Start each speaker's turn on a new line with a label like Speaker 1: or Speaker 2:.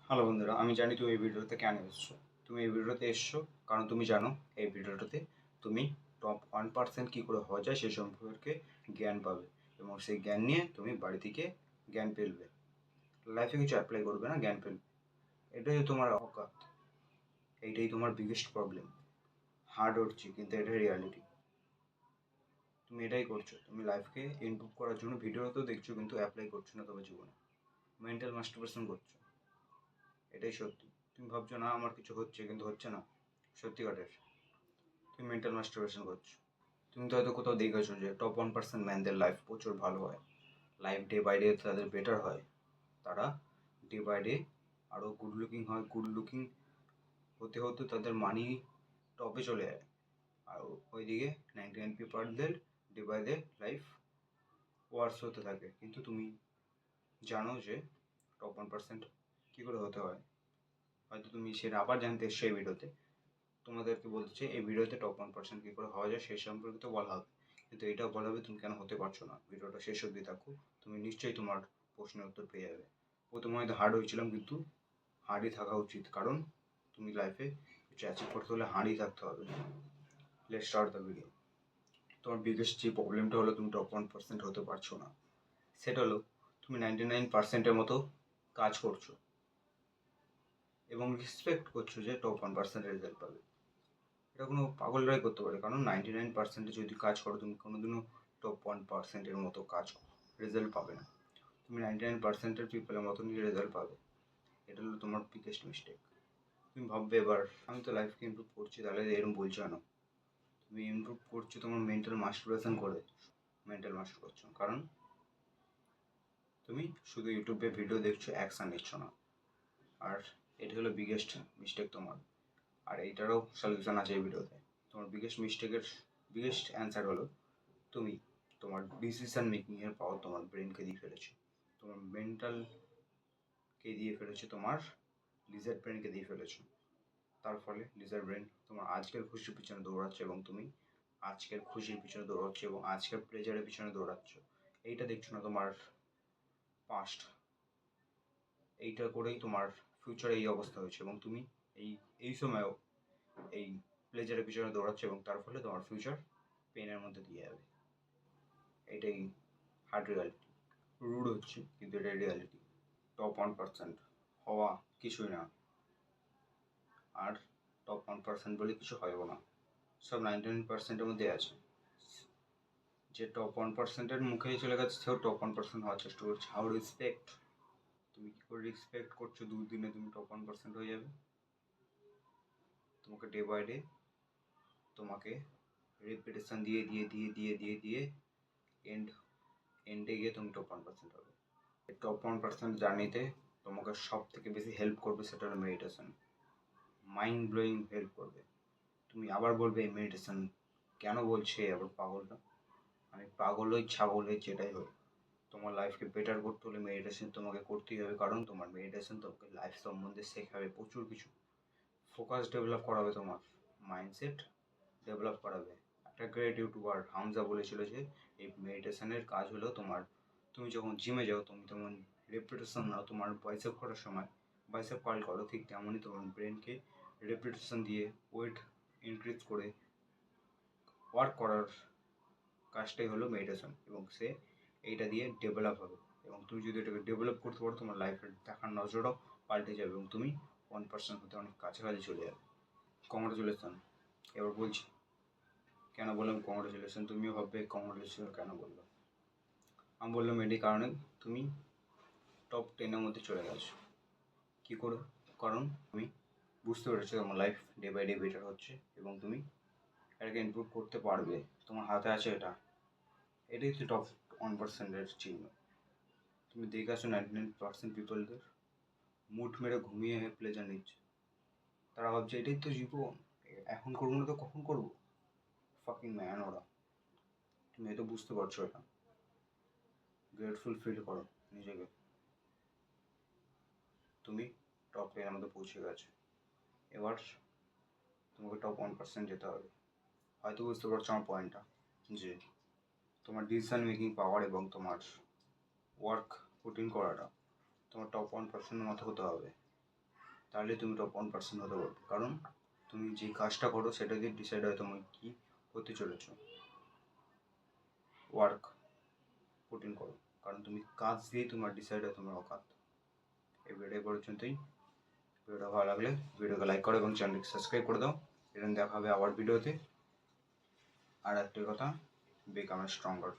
Speaker 1: Hello বন্ধুরা, আমি জানি তুমি এই ভিডিওতে কেন এসছো। তুমি এই ভিডিওতে এসছো কারণ তুমি জানো এই ভিডিওটাতে তুমি টপ 1% কী করে হওয়া যায় সে সম্পর্কে জ্ঞান পাবে এবং সেই জ্ঞান নিয়ে তুমি বাড়ি থেকে জ্ঞান ফেলবে, লাইফে কিছু অ্যাপ্লাই করবে না, জ্ঞান ফেলবে। এটাই তোমার অকাত, এইটাই তোমার বিগেস্ট প্রবলেম। হার্ড হচ্ছে কিন্তু এটাই রিয়ালিটি। তুমি এটাই করছো, তুমি লাইফকে ইমপ্রুভ করার জন্য ভিডিও তো দেখছো কিন্তু অ্যাপ্লাই করছো না তোমার জীবনে, মেন্টাল মাস্টারবেশন করছো। এটাই সত্যি। তুমি ভাবছো না আমার কিছু হচ্ছে কিন্তু হচ্ছে না, সত্যিকারের তুমি মেন্টাল মাস্টারবেশন করছো। তুমি তো হয়তো কোথাও দেখেছো যে টপ 1% ম্যানদের লাইফ প্রচুর ভালো হয়, লাইফ ডে বাই ডে তাদের বেটার হয়, তারা ডে বাই ডে আরও গুড লুকিং হয়, গুড লুকিং হতে হতে তাদের মানি টপে চলে যায়। আর ওইদিকে 99% ডে বাই ডে লাইফ ওয়ার্স হতে থাকে। কিন্তু তুমি জানো যে টপ 1% কী করে হতে হয়, হয়তো তুমি সেটা আবার জানতে এসছো এই ভিডিওতে। তোমাদেরকে বলতে চাই এই ভিডিওতে টপ 1% কী করে হওয়া যায় সেই সম্পর্কিত বলা হবে, কিন্তু এটাও বলা হবে তুমি কেন হতে পারছো না। ভিডিওটা শেষ অবধি থাকো, তুমি নিশ্চয়ই তোমার প্রশ্নের উত্তর পেয়ে যাবে। প্রথমে হয়তো হার্ড হয়েছিলাম কিন্তু হার্ডই থাকা উচিত, কারণ তুমি লাইফে কিছু অ্যাচিভ করতে হলে হার্ডই থাকতে হবে। Let's start the video. তোমার বিগেস্ট যে প্রবলেমটা হলো তুমি টপ 1% হতে পারছো না, সেটা হলো তুমি 99%-এর মতো কাজ করছো এবং রিসপেক্ট করছো যে টপ 1% রেজাল্ট পাবে। এটা কোনো পাগলরাই করতে পারে, কারণ 99%-এ যদি কাজ করো তুমি কোনোদিনও টপ 1%-এর মতো কাজ রেজাল্ট পাবে না। তুমি 99%-এর পিপলের মতনই রেজাল্ট পাবে। এটা হলো তোমার বিগেস্ট মিস্টেক। তুমি ভাববে এবার আমি তো লাইফকে ইমপ্রুভ করছি, তাহলে এরকম বলছো কেন? তুমি ইমপ্রুভ করছো তোমার মেন্টাল মাস্টারবেশন করে, মেন্টাল মাস্টার করছো কারণ তুমি শুধু ইউটিউবে ভিডিও দেখছো, অ্যাকশান নিচ্ছ না। আর এটা হলো বিগেস্ট মিস্টেক তোমার, আর এইটারও সলিউশন আছে এই ভিডিওতে। তোমার বিগেস্ট মিস্টেকের বিগেস্ট অ্যান্সার হলো তুমি তোমার ডিসিশন মেকিংয়ের পাওয়ার তোমার ব্রেনকে দিয়ে ফেলেছো, তোমার মেন্টালকে দিয়ে ফেলেছো, তোমার লিজার্ড ব্রেনকে দিয়ে ফেলেছো। তার ফলে লিজার্ড ব্রেন তোমার আজকের খুশির পিছনে দৌড়াচ্ছে এবং তুমি আজকের খুশির পিছনে দৌড়াচ্ছ এবং আজকের প্লেজারের পিছনে দৌড়াচ্ছ। এইটা দেখছো না তোমার পাস্ট, এইটা করেই তোমার ফিউচারে এই অবস্থা হয়েছে এবং তুমি এই এই সময়েও এই প্লেজারের পিছনে দৌড়াচ্ছ এবং তার ফলে তোমার ফিউচার পেনের মধ্যে দিয়ে যাবে। এটাই হার্ড রিয়ালিটি। রুড হচ্ছে কিন্তু এটাই রিয়ালিটি। টপ 1% হওয়া কিছুই না, আর টপ 1% বলে কিছু হয়ও না, সব 99%-এর মধ্যে আছে। যে টপ 1%-এর মুখেই চলে গেছে সেও টপ 1% হওয়ার চেষ্টা করছে। হাউ রেসপেক্ট, তুমি কী করে রেসপেক্ট করছো দুদিনে তুমি টপ 1% হয়ে যাবে? তোমাকে ডে বাই ডে তোমাকে রেপিটেশন দিয়ে দিয়ে দিয়ে দিয়ে দিয়ে দিয়ে এন্ডে গিয়ে তুমি টপ 1% হবে। এই টপ 1% জার্নিতে তোমাকে সব থেকে বেশি হেল্প করবে সেটা হলো মেডিটেশন। মাইন্ড ব্লোয়িং হেল্প করবে। তুমি আবার বলবে এই মেডিটেশন কেন বলছে আবার পাগলটা? আমি পাগল হই, ছাগল হই, যেটাই হই, তোমার লাইফকে বেটার করতে হলে মেডিটেশন তোমাকে করতেই হবে, কারণ তোমার মেডিটেশন তোমাকে লাইফ সম্বন্ধে শেখাবে প্রচুর কিছু। ফোকাস ডেভেলপ করাবে, তোমার মাইন্ডসেট ডেভেলপ করাবে। একটা গ্রেট ইউটিউবার হামজা বলেছিল যে এই মেডিটেশনের কাজ হলো তোমার, তুমি যখন জিমে যাও তুমি তেমন রেপিটেশন নাও, তোমার বাইসেপ করার সময় বাইসেপ কার্ল করো, ঠিক তেমনই তোমার ব্রেনকে রেপিটেশন দিয়ে ওয়েট ইনক্রিজ করে ওয়ার্ক করার কাজটাই হলো মেডিটেশন, এবং সে এইটা দিয়ে ডেভেলপ হবে। এবং তুমি যদি এটাকে ডেভেলপ করতে পারো তোমার লাইফের দেখার নজরও পাল্টে যাবে এবং তুমি 1% হতে অনেক কাছাকাছি চলে যাবে। কংগ্রাচুলেশন। এবার বলছি কেন বললাম কংগ্রাচুলেশন, তুমিও ভাববে কংগ্রাচুলেশন কেন বললো। আমি বললাম এটি কারণে তুমি টপ 10-এর মধ্যে চলে গেছো। কী করে? কারণ তুমি বুঝতে পেরেছো তোমার life day by day better হচ্ছে এবং তুমি এটাকে ইমপ্রুভ করতে পারবে, তোমার হাতে আছে এটা। এটাই হচ্ছে টপ 1%-এর চিহ্ন। তুমি দেখে আসো 99% পিপলদের মুড মেরে ঘুমিয়ে প্লেজার নিচ্ছে। তারা ভাবছে এটাই তো জীবন, এখন করবো না তো কখন করবো। ফাকিং ম্যান ওরা। তুমি হয়তো বুঝতে পারছো এটা। গ্রেটফুল ফিল করো নিজেকে, তুমি টপ 10-এর মধ্যে পৌঁছে গেছো। এবার তোমাকে টপ 1% যেতে হবে। হয়তো বুঝতে পারছো আমার পয়েন্টটা, যে তোমার ডিসিশন মেকিং পাওয়ার এবং তোমার ওয়ার্ক রুটিন করাটা তোমার টপ 1%-এর মতো হতে হবে। তাহলে তুমি টপ 1% হতে পারবে। কারণ তুমি যে কাজটা করো সেটা দিয়ে ডিসাইড হয় তুমি কী হতে চলেছো। ওয়ার্ক পুট ইন করো, কারণ তুমি কাজ দিয়েই তোমার ডিসাইড হয় তোমার অকাত। এই ভিডিও পর্যন্তই। ভিডিওটা ভালো লাগলে ভিডিওকে লাইক করো এবং চ্যানেলকে সাবস্ক্রাইব করে দাও। এরকম দেখা হবে আবার ভিডিওতে। আর একটা কথা, বিকাম স্ট্রঙ্গার।